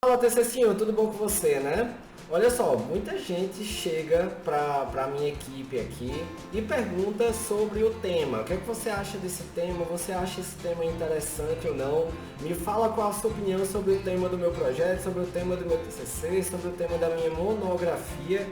Fala, TCcinho, tudo bom com você, né? Olha só, muita gente chega pra minha equipe aqui e pergunta sobre o tema. O que é que você acha desse tema? Você acha esse tema interessante ou não? Me fala qual a sua opinião sobre o tema do meu projeto, sobre o tema do meu TCC, sobre o tema da minha monografia.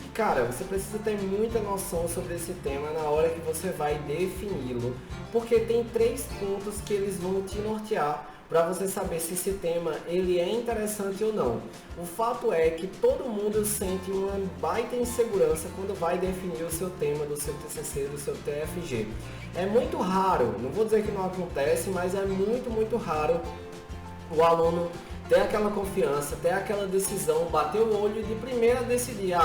E cara, você precisa ter muita noção sobre esse tema na hora que você vai defini-lo, porque tem três pontos que eles vão te nortear para você saber se esse tema ele é interessante ou não. O fato é que todo mundo sente uma baita insegurança quando vai definir o seu tema do seu TCC, do seu TFG. É muito raro, não vou dizer que não acontece, mas é muito raro o aluno ter aquela confiança, ter aquela decisão, bater o olho e de primeira decidir,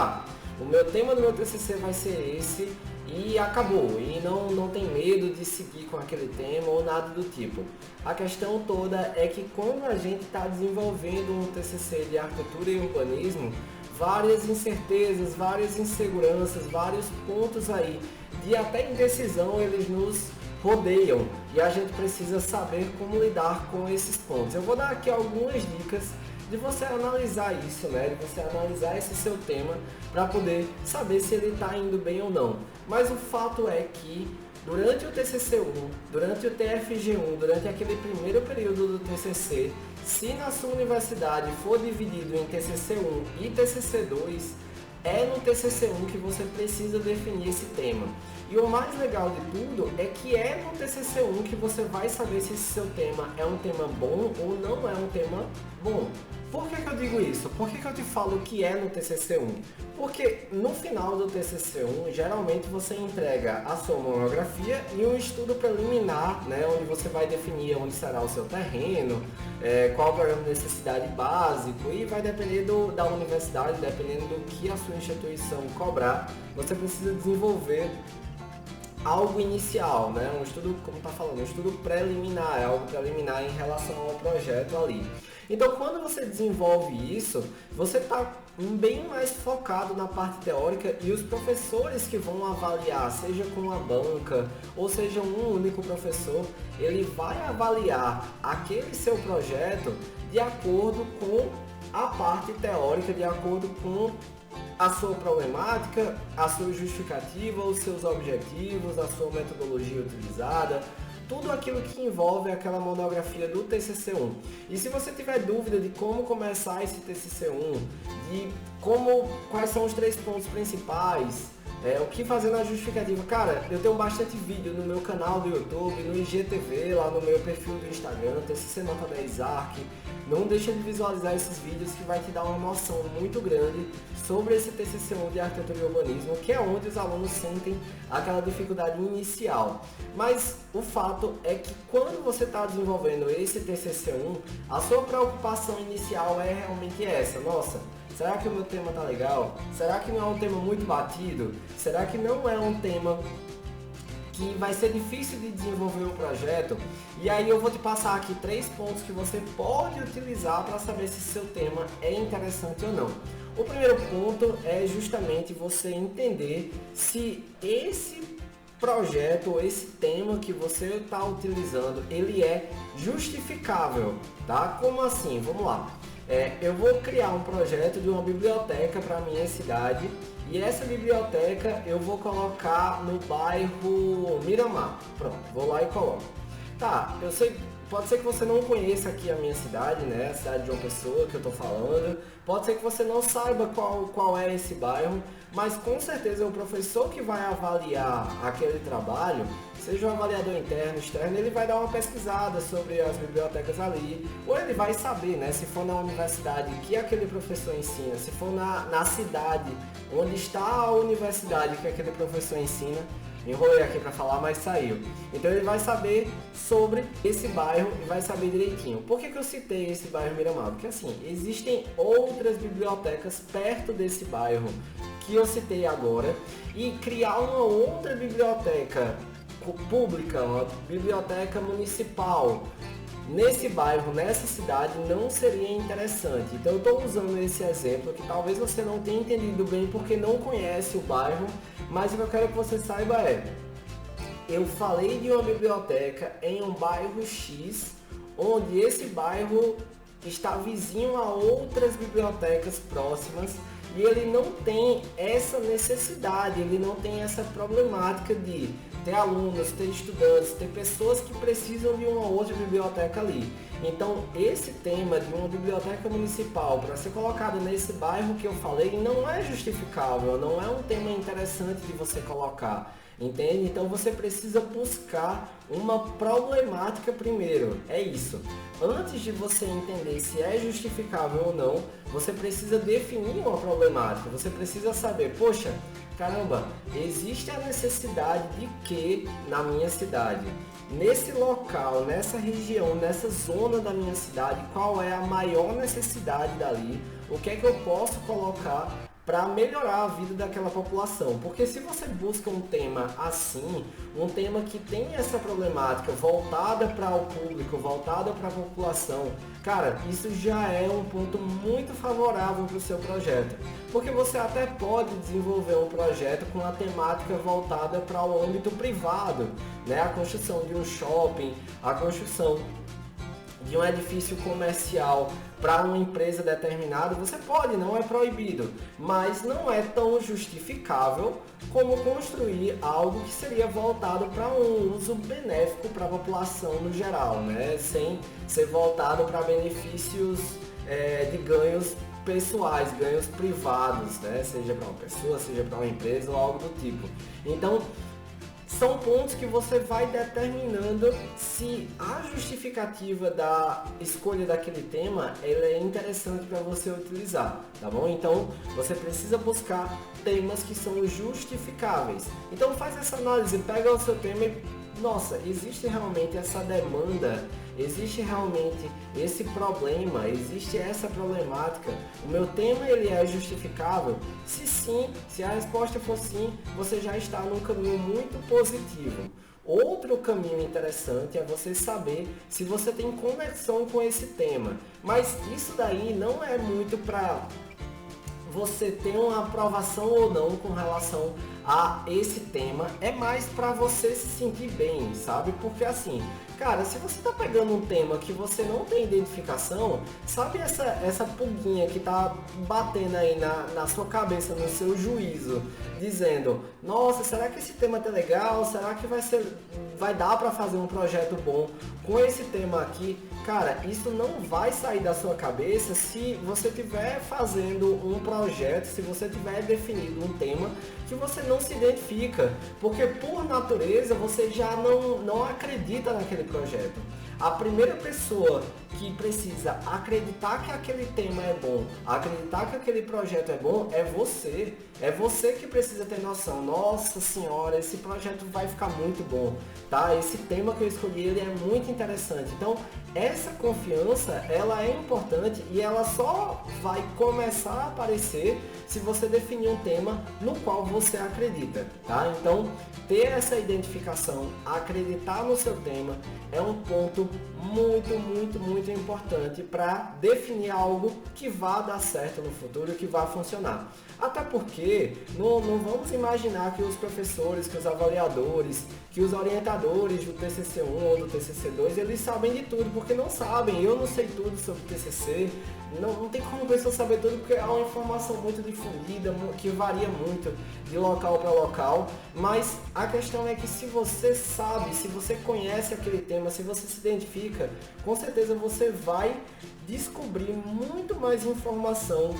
o meu tema do meu TCC vai ser esse e acabou, e não tem medo de seguir com aquele tema ou nada do tipo. A questão toda é que quando a gente está desenvolvendo um TCC de arquitetura e urbanismo, várias incertezas, várias inseguranças, vários pontos aí de até indecisão eles nos rodeiam e a gente precisa saber como lidar com esses pontos. Eu vou dar aqui algumas dicas de você analisar isso, né? De você analisar esse seu tema para poder saber se ele está indo bem ou não. Mas o fato é que durante o TCC1, durante o TFG1, durante aquele primeiro período do TCC, se na sua universidade for dividido em TCC1 e TCC2, é no TCC1 que você precisa definir esse tema. E o mais legal de tudo é que é no TCC1 que você vai saber se esse seu tema é um tema bom ou não é um tema bom. Por que eu digo isso? Por que eu te falo que é no TCC1? Porque no final do TCC1, geralmente você entrega a sua monografia e um estudo preliminar, né, onde você vai definir onde será o seu terreno, qual o programa de necessidade básico, e vai depender da universidade, dependendo do que a sua instituição cobrar, você precisa desenvolver algo inicial, né? Um estudo, como está falando, um estudo preliminar, algo preliminar em relação ao projeto ali. Então, quando você desenvolve isso, você está bem mais focado na parte teórica e os professores que vão avaliar, seja com a banca ou seja um único professor, ele vai avaliar aquele seu projeto de acordo com a parte teórica, de acordo com a sua problemática, a sua justificativa, os seus objetivos, a sua metodologia utilizada, tudo aquilo que envolve aquela monografia do TCC1. E se você tiver dúvida de como começar esse TCC1, de quais são os três pontos principais, o que fazer na justificativa, cara, eu tenho bastante vídeo no meu canal do YouTube, no IGTV, lá no meu perfil do Instagram, TCC Nota 10 Arc. Não deixa de visualizar esses vídeos que vai te dar uma noção muito grande sobre esse TCC1 de arquitetura e urbanismo, que é onde os alunos sentem aquela dificuldade inicial. Mas o fato é que quando você está desenvolvendo esse TCC1, a sua preocupação inicial é realmente essa: nossa, será que o meu tema tá legal? Será que não é um tema muito batido? Será que não é um tema que vai ser difícil de desenvolver o projeto? E aí eu vou te passar aqui três pontos que você pode utilizar para saber se seu tema é interessante ou não. O primeiro ponto é justamente você entender se esse projeto ou esse tema que você está utilizando, ele é justificável, tá? Como assim? Vamos lá. Eu vou criar um projeto de uma biblioteca para a minha cidade e essa biblioteca eu vou colocar no bairro Miramar. Pronto, vou lá e coloco. Tá, eu sei, pode ser que você não conheça aqui a minha cidade, né? A cidade de João Pessoa que eu tô falando. Pode ser que você não saiba qual é esse bairro, mas com certeza o professor que vai avaliar aquele trabalho, seja um avaliador interno, externo, ele vai dar uma pesquisada sobre as bibliotecas ali, ou ele vai saber, né? Se for na universidade que aquele professor ensina, se for na cidade onde está a universidade que aquele professor ensina. Enrolei aqui para falar, mas saiu. Então ele vai saber sobre esse bairro e vai saber direitinho. Por que eu citei esse bairro Miramar? Porque assim, existem outras bibliotecas perto desse bairro que eu citei agora, e criar uma outra biblioteca pública, uma biblioteca municipal nesse bairro, nessa cidade, não seria interessante. Então eu estou usando esse exemplo que talvez você não tenha entendido bem porque não conhece o bairro, mas o que eu quero que você saiba eu falei de uma biblioteca em um bairro X, onde esse bairro está vizinho a outras bibliotecas próximas e ele não tem essa necessidade, ele não tem essa problemática de ter alunos, ter estudantes, ter pessoas que precisam de uma outra biblioteca ali. Então, esse tema de uma biblioteca municipal para ser colocada nesse bairro que eu falei não é justificável, não é um tema interessante de você colocar. Entende? Então você precisa buscar uma problemática primeiro, é isso. Antes de você entender se é justificável ou não, você precisa definir uma problemática, você precisa saber, poxa, caramba, existe a necessidade de que na minha cidade? Nesse local, nessa região, nessa zona da minha cidade, qual é a maior necessidade dali? O que é que eu posso colocar para melhorar a vida daquela população? Porque se você busca um tema assim, um tema que tem essa problemática voltada para o público, voltada para a população, cara, isso já é um ponto muito favorável para o seu projeto. Porque você até pode desenvolver um projeto com a temática voltada para o âmbito privado, né? A construção de um shopping, a construção de um edifício comercial para uma empresa determinada, você pode, não é proibido, mas não é tão justificável como construir algo que seria voltado para um uso benéfico para a população no geral, né? Sem ser voltado para benefícios de ganhos pessoais, ganhos privados, né? Seja para uma pessoa, seja para uma empresa ou algo do tipo. Então, são pontos que você vai determinando se a justificativa da escolha daquele tema ela é interessante para você utilizar, tá bom? Então você precisa buscar temas que são justificáveis. Então faz essa análise, pega o seu tema e, nossa, existe realmente essa demanda, existe realmente esse problema, existe essa problemática, o meu tema ele é justificável? Se sim, se a resposta for sim, você já está num caminho muito positivo. Outro caminho interessante é você saber se você tem conexão com esse tema, mas isso daí não é muito para você ter uma aprovação ou não com relação a esse tema, é mais para você se sentir bem, sabe? Porque assim, cara, se você tá pegando um tema que você não tem identificação, sabe essa pulguinha que tá batendo aí na sua cabeça, no seu juízo, dizendo, nossa, será que esse tema tá legal? Será que vai dar para fazer um projeto bom com esse tema aqui? Cara, isso não vai sair da sua cabeça se você estiver fazendo um projeto, se você tiver definido um tema que você não se identifica, porque por natureza você já não acredita naquele projeto. A primeira pessoa que precisa acreditar que aquele tema é bom, acreditar que aquele projeto é bom, é você. É você que precisa ter noção. Nossa senhora, esse projeto vai ficar muito bom, tá? Esse tema que eu escolhi, ele é muito interessante. Então, essa confiança, ela é importante e ela só vai começar a aparecer se você definir um tema no qual você acredita, tá? Então, ter essa identificação, acreditar no seu tema é um ponto muito, muito, muito importante para definir algo que vá dar certo no futuro, que vá funcionar. Até porque não vamos imaginar que os professores, que os avaliadores, que os orientadores do TCC1 ou do TCC2, eles sabem de tudo, porque não sabem. Eu não sei tudo sobre o TCC, não tem como a pessoa saber tudo, porque é uma informação muito difundida, que varia muito de local para local, mas a questão é que se você sabe, se você conhece aquele tema, se você se identifica, com certeza você vai descobrir muito mais informação,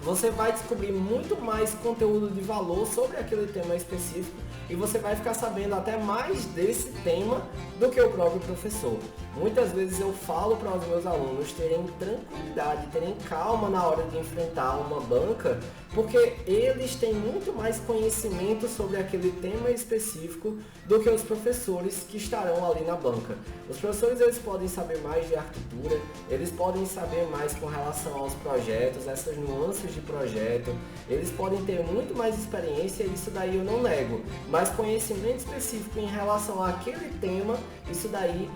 você vai descobrir muito mais conteúdo de valor sobre aquele tema específico e você vai ficar sabendo até mais desse tema do que o próprio professor. Muitas vezes eu falo para os meus alunos terem tranquilidade, terem calma na hora de enfrentar uma banca, porque eles têm muito mais conhecimento sobre aquele tema específico do que os professores que estarão ali na banca. Os professores eles podem saber mais de arquitetura, eles podem saber mais com relação aos projetos, essas nuances de projeto, eles podem ter muito mais experiência, isso daí eu não nego, mas conhecimento específico em relação àquele tema, isso daí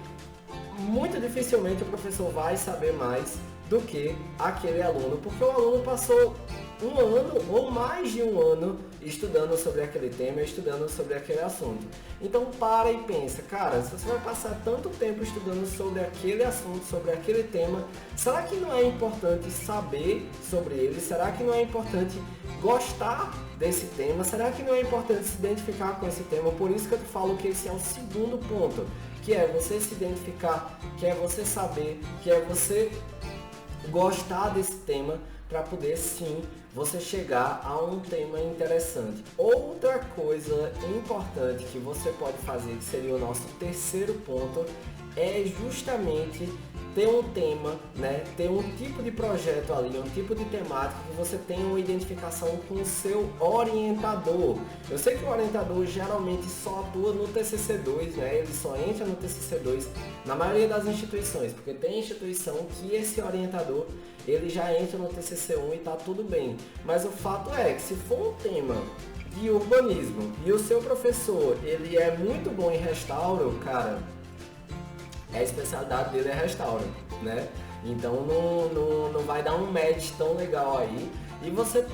muito dificilmente o professor vai saber mais do que aquele aluno, porque o aluno passou um ano ou mais de um ano estudando sobre aquele tema, estudando sobre aquele assunto. Então para e pensa, cara, se você vai passar tanto tempo estudando sobre aquele assunto, sobre aquele tema, será que não é importante saber sobre ele? Será que não é importante gostar desse tema? Será que não é importante se identificar com esse tema? Por isso que eu te falo que esse é o segundo ponto, que é você se identificar, que é você saber, que é você gostar desse tema, para poder sim você chegar a um tema interessante. Outra coisa importante que você pode fazer, que seria o nosso terceiro ponto, é justamente ter um tema, né? Ter um tipo de projeto ali, um tipo de temática que você tenha uma identificação com o seu orientador. Eu sei que o orientador geralmente só atua no TCC2, né? Ele só entra no TCC2 na maioria das instituições, porque tem instituição que esse orientador ele já entra no TCC1 e tá tudo bem. Mas o fato é que se for um tema de urbanismo e o seu professor ele é muito bom em restauro, cara, a especialidade dele é restauro, né? Então não vai dar um match tão legal aí. E você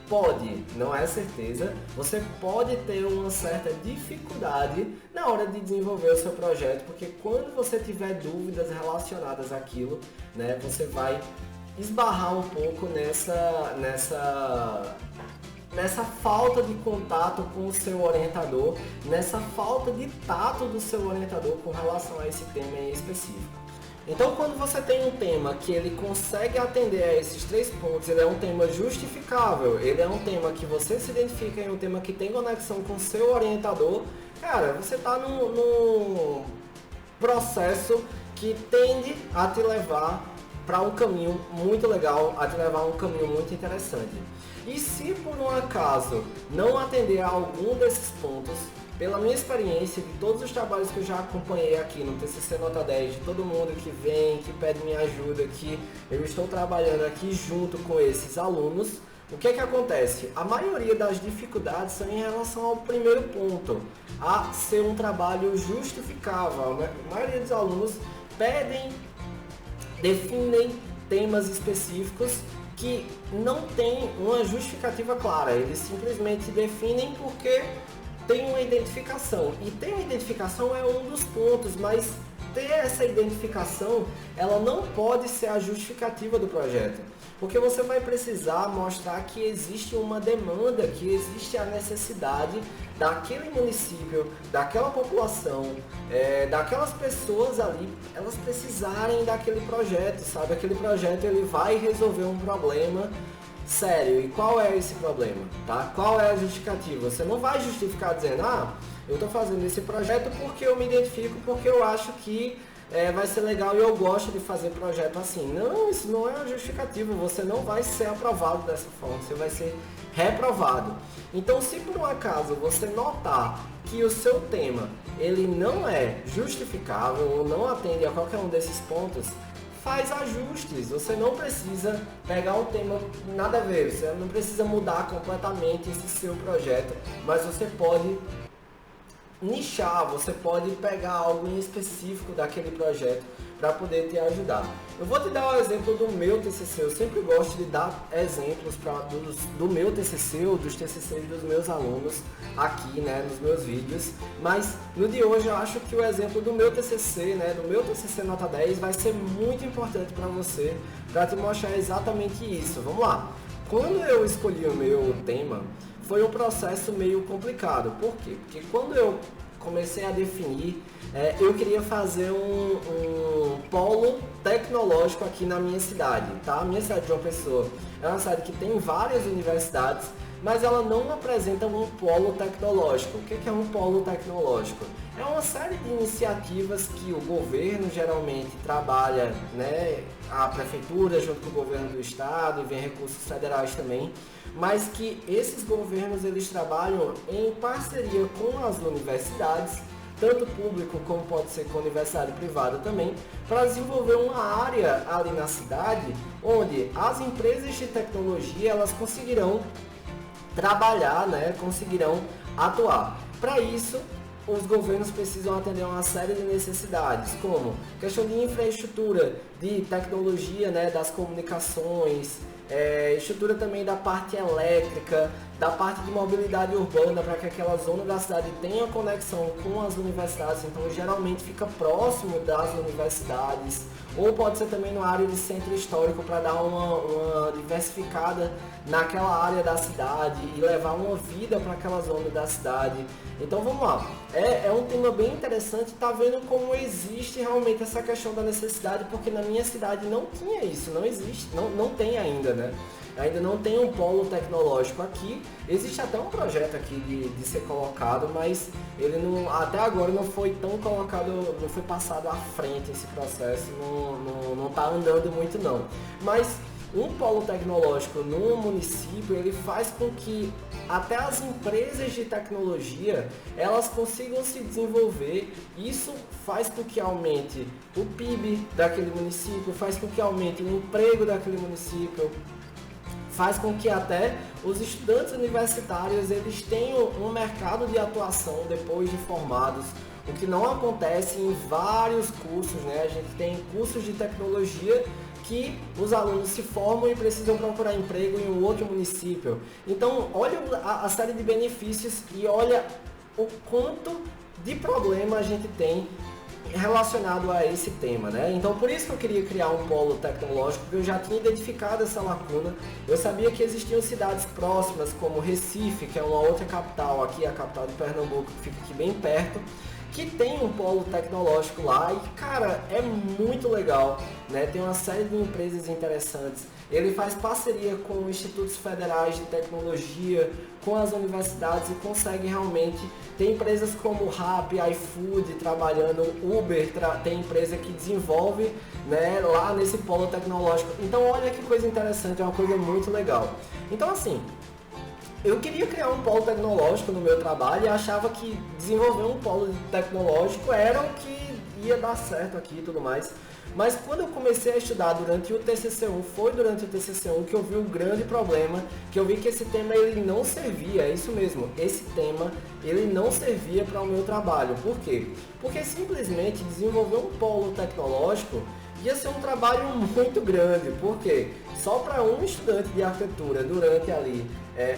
pode, não é certeza, você pode ter uma certa dificuldade na hora de desenvolver o seu projeto, porque quando você tiver dúvidas relacionadas àquilo, né, você vai esbarrar um pouco nessa falta de contato com o seu orientador, nessa falta de tato do seu orientador com relação a esse tema em específico. Então, quando você tem um tema que ele consegue atender a esses 3 pontos, ele é um tema justificável, ele é um tema que você se identifica em um tema que tem conexão com o seu orientador, cara, você está num processo que tende a te levar para um caminho muito legal, a te levar a um caminho muito interessante. E se por um acaso não atender a algum desses pontos, pela minha experiência, de todos os trabalhos que eu já acompanhei aqui no TCC Nota 10, de todo mundo que vem, que pede minha ajuda, que eu estou trabalhando aqui junto com esses alunos, o que é que acontece? A maioria das dificuldades são em relação ao primeiro ponto, a ser um trabalho justificável. A maioria dos alunos definem temas específicos que não tem uma justificativa clara, eles simplesmente definem porque tem uma identificação, e ter uma identificação é um dos pontos, mas ter essa identificação, ela não pode ser a justificativa do projeto, porque você vai precisar mostrar que existe uma demanda, que existe a necessidade daquele município, daquela população, daquelas pessoas ali, elas precisarem daquele projeto, sabe? Aquele projeto ele vai resolver um problema sério. E qual é esse problema? Tá? Qual é a justificativa? Você não vai justificar dizendo, eu estou fazendo esse projeto porque eu me identifico, porque eu acho que vai ser legal e eu gosto de fazer projeto assim. Não, isso não é uma justificativa. Você não vai ser aprovado dessa forma, você vai ser reprovado. Então, se por um acaso você notar que o seu tema ele não é justificável ou não atende a qualquer um desses pontos, faz ajustes. Você não precisa pegar um tema nada a ver, você não precisa mudar completamente esse seu projeto, mas você pode nichar, você pode pegar algo em específico daquele projeto para poder te ajudar. Eu vou te dar o exemplo do meu TCC, eu sempre gosto de dar exemplos do meu TCC ou dos TCCs dos meus alunos aqui, né, nos meus vídeos, mas no de hoje eu acho que o exemplo do meu TCC, né, do meu TCC Nota 10 vai ser muito importante para você, para te mostrar exatamente isso. Vamos lá! Quando eu escolhi o meu tema, foi um processo meio complicado. Por quê? Porque quando eu comecei a definir, eu queria fazer um polo tecnológico aqui na minha cidade, tá? A minha cidade de João Pessoa é uma cidade que tem várias universidades, mas ela não apresenta um polo tecnológico. O que é um polo tecnológico? É uma série de iniciativas que o governo geralmente trabalha, né? A prefeitura junto com o governo do estado, e vem recursos federais também, mas que esses governos eles trabalham em parceria com as universidades, tanto público como pode ser com a universidade privada também, para desenvolver uma área ali na cidade onde as empresas de tecnologia elas conseguirão trabalhar, né, conseguirão atuar. Para isso, os governos precisam atender a uma série de necessidades, como questão de infraestrutura, de tecnologia, né, das comunicações, estrutura também da parte elétrica, da parte de mobilidade urbana, para que aquela zona da cidade tenha conexão com as universidades, então geralmente fica próximo das universidades, ou pode ser também numa área de centro histórico para dar uma diversificada naquela área da cidade e levar uma vida para aquela zona da cidade. Então vamos lá, é um tema bem interessante, tá vendo como existe realmente essa questão da necessidade, porque na minha cidade não tinha isso, não existe, não tem ainda, né? Ainda não tem um polo tecnológico aqui, existe até um projeto aqui de ser colocado, mas ele não, até agora não foi tão colocado, não foi passado à frente esse processo, não está andando muito não. Mas um polo tecnológico no município, ele faz com que até as empresas de tecnologia, elas consigam se desenvolver. Isso faz com que aumente o PIB daquele município, faz com que aumente o emprego daquele município, faz com que até os estudantes universitários eles tenham um mercado de atuação depois de formados, o que não acontece em vários cursos, né? A gente tem cursos de tecnologia que os alunos se formam e precisam procurar emprego em um outro município. Então, olha a série de benefícios e olha o quanto de problema a gente tem relacionado a esse tema, né? Então, por isso que eu queria criar um polo tecnológico, porque eu já tinha identificado essa lacuna. Eu sabia que existiam cidades próximas, como Recife, que é uma outra capital aqui, a capital de Pernambuco, que fica aqui bem perto, que tem um polo tecnológico lá e, cara, é muito legal, né? Tem uma série de empresas interessantes. Ele faz parceria com institutos federais de tecnologia, com as universidades e consegue realmente... Tem empresas como Rappi, iFood trabalhando, Uber, tem empresa que desenvolve, né, lá nesse polo tecnológico. Então, olha que coisa interessante, é uma coisa muito legal. Então, assim... Eu queria criar um polo tecnológico no meu trabalho e achava que desenvolver um polo tecnológico era o que ia dar certo aqui e tudo mais. Mas quando eu comecei a estudar durante o TCC1, foi durante o TCC1 que eu vi o grande problema, que eu vi que esse tema ele não servia, é isso mesmo, esse tema ele não servia para o meu trabalho. Por quê? Porque simplesmente desenvolver um polo tecnológico ia ser um trabalho muito grande, porque só para um estudante de arquitetura durante ali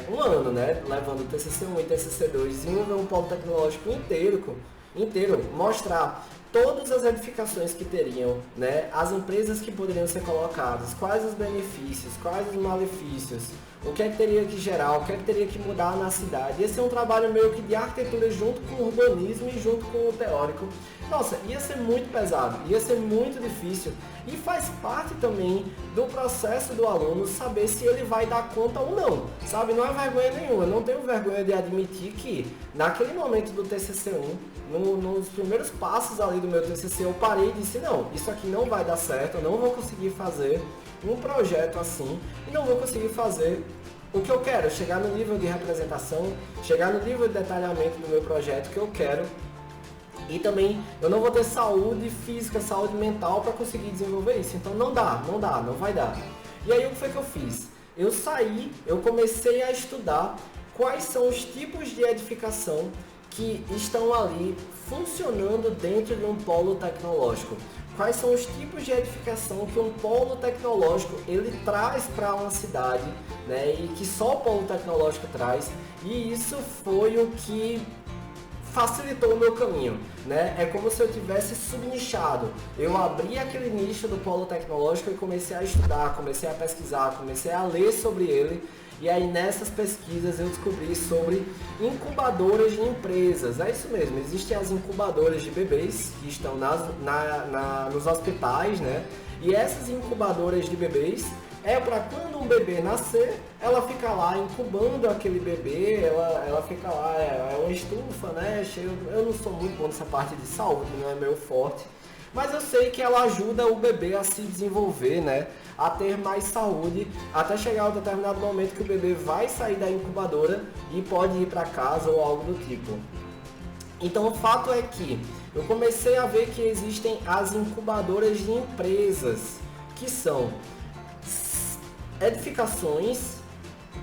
um ano, né, levando TCC1 e TCC2, desenvolver um polo tecnológico inteiro, mostrar todas as edificações que teriam, né, as empresas que poderiam ser colocadas, quais os benefícios, quais os malefícios, o que é que teria que gerar, o que é que teria que mudar na cidade. Ia ser um trabalho meio que de arquitetura junto com o urbanismo e junto com o teórico. Nossa, ia ser muito pesado, ia ser muito difícil e faz parte também do processo do aluno saber se ele vai dar conta ou não, sabe? Não é vergonha nenhuma, eu não tenho vergonha de admitir que naquele momento do TCC1, nos primeiros passos ali do meu TCC, eu parei e disse, não, isso aqui não vai dar certo, eu não vou conseguir fazer um projeto assim e não vou conseguir fazer o que eu quero, chegar no nível de representação, chegar no nível de detalhamento do meu projeto que eu quero. E também eu não vou ter saúde física, saúde mental para conseguir desenvolver isso. Então não vai dar. E aí o que foi que eu fiz? Eu comecei a estudar quais são os tipos de edificação que estão ali funcionando dentro de um polo tecnológico. Quais são os tipos de edificação que um polo tecnológico ele traz para uma cidade, né? E que só o polo tecnológico traz. E isso foi o que facilitou o meu caminho, né? É como se eu tivesse subnichado. Eu abri aquele nicho do polo tecnológico e comecei a estudar, comecei a pesquisar, comecei a ler sobre ele. E aí nessas pesquisas eu descobri sobre incubadoras de empresas. É isso mesmo, existem as incubadoras de bebês que estão nos hospitais, né? E essas incubadoras de bebês é para quando um bebê nascer, ela fica lá incubando aquele bebê, ela fica lá, é uma estufa, né? Eu não sou muito bom nessa parte de saúde, não é meu forte, mas eu sei que ela ajuda o bebê a se desenvolver, né? A ter mais saúde, até chegar a um determinado momento que o bebê vai sair da incubadora e pode ir para casa ou algo do tipo. Então o fato é que eu comecei a ver que existem as incubadoras de empresas, que são edificações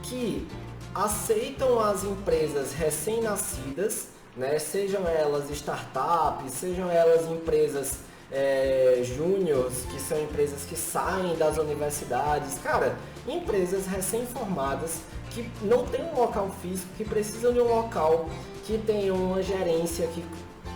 que aceitam as empresas recém-nascidas, né? Sejam elas startups, sejam elas empresas júniors, que são empresas que saem das universidades, cara, empresas recém-formadas que não tem um local físico, que precisam de um local que tenha uma gerência, que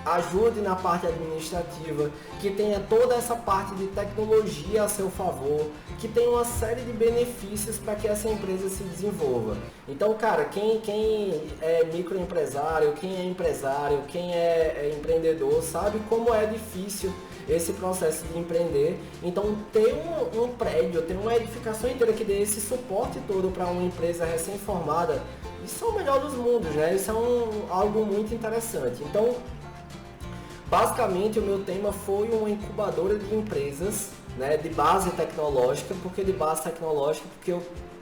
ajude na parte administrativa, que tenha toda essa parte de tecnologia a seu favor, que tenha uma série de benefícios para que essa empresa se desenvolva. Então, cara, quem é microempresário, quem é empresário, quem é empreendedor, sabe como é difícil esse processo de empreender. Então, ter um prédio, ter uma edificação inteira que dê esse suporte todo para uma empresa recém-formada, isso é o melhor dos mundos, né? Isso é algo muito interessante. Então, basicamente, o meu tema foi uma incubadora de empresas, né, de base tecnológica. Por que de base tecnológica? Porque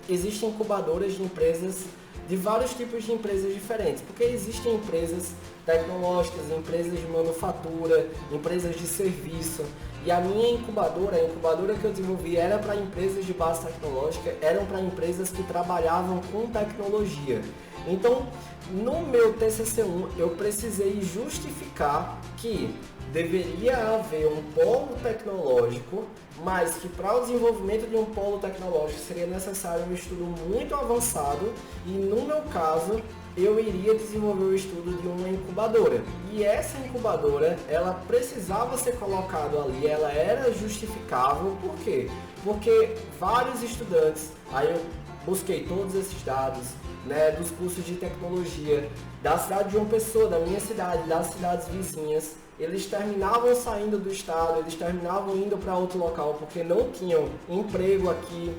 existem incubadoras de empresas, de vários tipos de empresas diferentes. Porque existem empresas tecnológicas, empresas de manufatura, empresas de serviço. E a minha incubadora, a incubadora que eu desenvolvi era para empresas de base tecnológica, eram para empresas que trabalhavam com tecnologia. Então, no meu TCC1, eu precisei justificar que deveria haver um polo tecnológico, mas que para o desenvolvimento de um polo tecnológico seria necessário um estudo muito avançado e, no meu caso, eu iria desenvolver o estudo de uma incubadora. E essa incubadora, ela precisava ser colocada ali, ela era justificável. Por quê? Porque vários estudantes, aí eu busquei todos esses dados, né, dos cursos de tecnologia da cidade de João Pessoa, da minha cidade, das cidades vizinhas, eles terminavam saindo do estado, eles terminavam indo para outro local porque não tinham emprego aqui.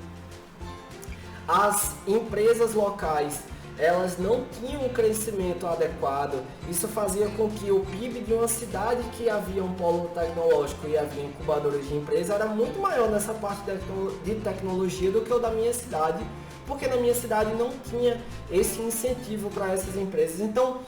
As empresas locais, elas não tinham um crescimento adequado. Isso fazia com que o PIB de uma cidade que havia um polo tecnológico e havia incubadoras de empresa era muito maior nessa parte de tecnologia do que o da minha cidade, porque na minha cidade não tinha esse incentivo para essas empresas. Então,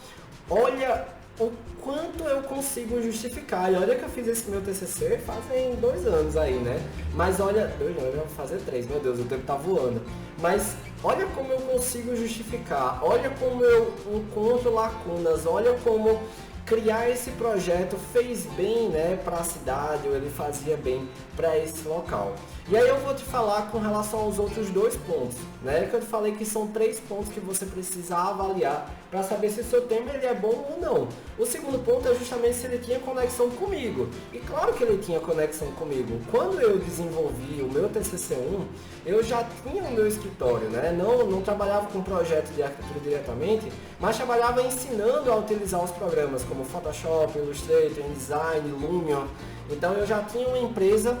olha o quanto eu consigo justificar. E olha que eu fiz esse meu TCC fazem 2 anos aí, né? Mas olha, 2 anos, eu vou fazer 3, meu Deus, o tempo tá voando. Mas olha como eu consigo justificar, olha como eu encontro lacunas, olha como criar esse projeto fez bem, né, para a cidade, ou ele fazia bem para esse local. E aí eu vou te falar com relação aos outros 2 pontos, né, que eu te falei que são 3 pontos que você precisa avaliar para saber se o seu tema ele é bom ou não. O segundo ponto é justamente se ele tinha conexão comigo. E claro que ele tinha conexão comigo. Quando eu desenvolvi o meu TCC1, eu já tinha o meu escritório, né? Não trabalhava com projeto de arquitetura diretamente, mas trabalhava ensinando a utilizar os programas como Photoshop, Illustrator, InDesign, Lumion. Então eu já tinha uma empresa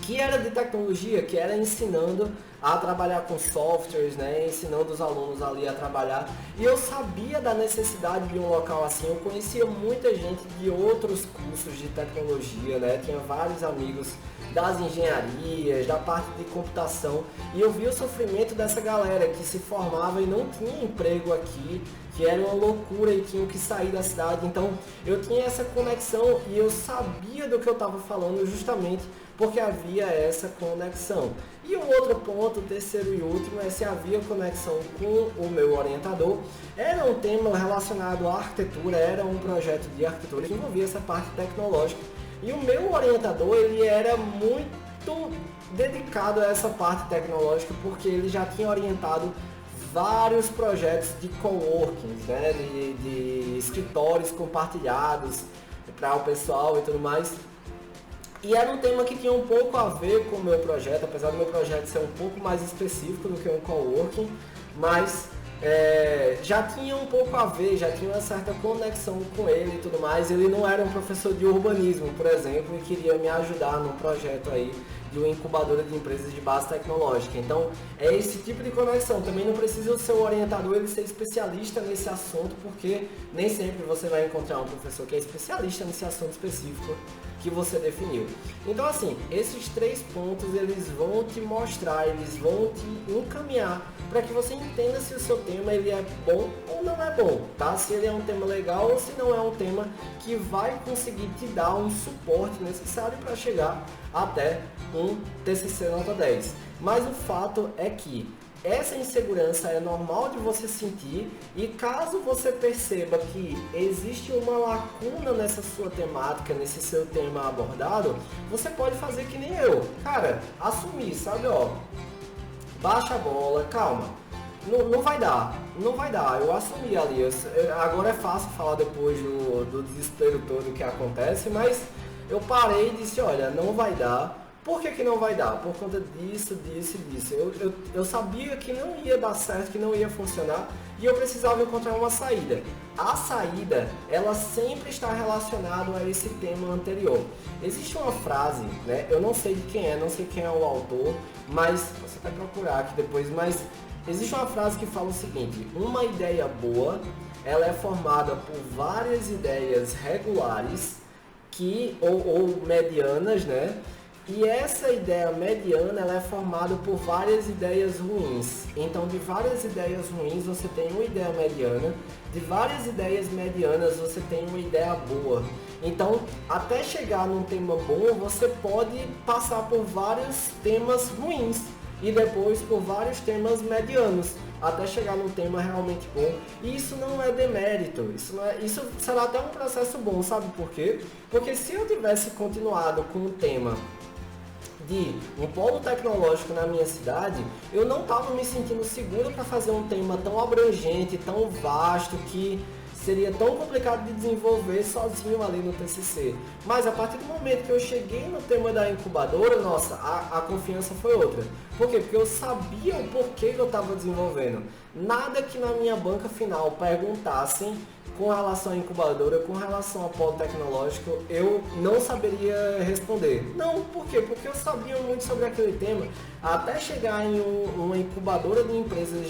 que era de tecnologia, que era ensinando a trabalhar com softwares, né, ensinando os alunos ali a trabalhar. E eu sabia da necessidade de um local assim. Eu conhecia muita gente de outros cursos de tecnologia, né, tinha vários amigos das engenharias, da parte de computação, e eu vi o sofrimento dessa galera que se formava e não tinha emprego aqui, que era uma loucura e tinham que sair da cidade. Então eu tinha essa conexão e eu sabia do que eu estava falando justamente porque havia essa conexão. E o outro ponto, o terceiro e último, é se havia conexão com o meu orientador. Era um tema relacionado à arquitetura, era um projeto de arquitetura que envolvia essa parte tecnológica. E o meu orientador, ele era muito dedicado a essa parte tecnológica, porque ele já tinha orientado vários projetos de coworking, né, de escritórios compartilhados para o pessoal e tudo mais. E era um tema que tinha um pouco a ver com o meu projeto, apesar do meu projeto ser um pouco mais específico do que um coworking, mas já tinha um pouco a ver, já tinha uma certa conexão com ele e tudo mais. Ele não era um professor de urbanismo, por exemplo, e queria me ajudar num projeto aí de uma incubadora de empresas de base tecnológica. Então, é esse tipo de conexão. Também não precisa o seu orientador ele ser especialista nesse assunto, porque nem sempre você vai encontrar um professor que é especialista nesse assunto específico que você definiu. Então, assim, esses 3 pontos, eles vão te mostrar, eles vão te encaminhar para que você entenda se o seu tema ele é bom ou não é bom, tá? Se ele é um tema legal ou se não é um tema que vai conseguir te dar um suporte necessário para chegar até um TCC nota 10. Mas o fato é que essa insegurança é normal de você sentir, e caso você perceba que existe uma lacuna nessa sua temática, nesse seu tema abordado, você pode fazer que nem eu. Cara, assumir, sabe, ó, baixa a bola, calma. Não vai dar, não vai dar. Eu assumi ali. Agora é fácil falar depois do desespero todo que acontece, mas eu parei e disse, olha, não vai dar. Por que não vai dar? Por conta disso, disso e disso. Eu sabia que não ia dar certo, que não ia funcionar, e eu precisava encontrar uma saída. A saída, ela sempre está relacionada a esse tema anterior. Existe uma frase, né? Eu não sei de quem é, não sei quem é o autor, mas você vai procurar aqui depois, mas existe uma frase que fala o seguinte: uma ideia boa, ela é formada por várias ideias regulares ou medianas, né? E essa ideia mediana, ela é formada por várias ideias ruins. Então, de várias ideias ruins, você tem uma ideia mediana. De várias ideias medianas, você tem uma ideia boa. Então, até chegar num tema bom, você pode passar por vários temas ruins. E depois por vários temas medianos, até chegar num tema realmente bom. E isso não é demérito, isso será até um processo bom, sabe por quê? Porque se eu tivesse continuado com o tema de um polo tecnológico na minha cidade, eu não estava me sentindo seguro para fazer um tema tão abrangente, tão vasto, que seria tão complicado de desenvolver sozinho ali no TCC. Mas a partir do momento que eu cheguei no tema da incubadora, nossa, a confiança foi outra. Por quê? Porque eu sabia o porquê que eu estava desenvolvendo. Nada que na minha banca final perguntassem com relação à incubadora, com relação ao polo tecnológico, eu não saberia responder. Não, por quê? Porque eu sabia muito sobre aquele tema. Até chegar em uma incubadora de empresas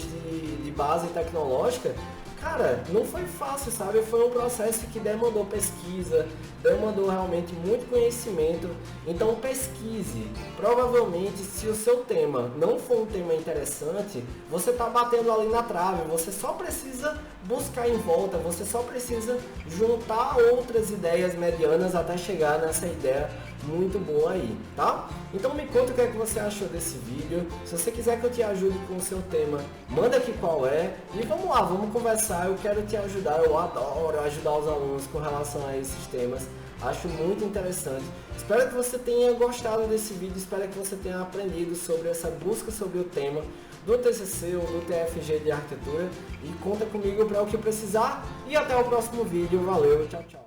de base tecnológica, cara, não foi fácil, sabe? Foi um processo que demandou pesquisa, demandou realmente muito conhecimento. Então pesquise. Provavelmente, se o seu tema não for um tema interessante, você está batendo ali na trave. Você só precisa buscar em volta, você só precisa juntar outras ideias medianas até chegar nessa ideia muito boa aí, tá? Então me conta o que é que você achou desse vídeo. Se você quiser que eu te ajude com o seu tema, manda aqui qual é e vamos lá, vamos conversar. Eu quero te ajudar, eu adoro ajudar os alunos com relação a esses temas. Acho muito interessante. Espero que você tenha gostado desse vídeo, espero que você tenha aprendido sobre essa busca sobre o tema do TCC ou do TFG de arquitetura, e conta comigo para o que precisar, e até o próximo vídeo. Valeu, tchau, tchau.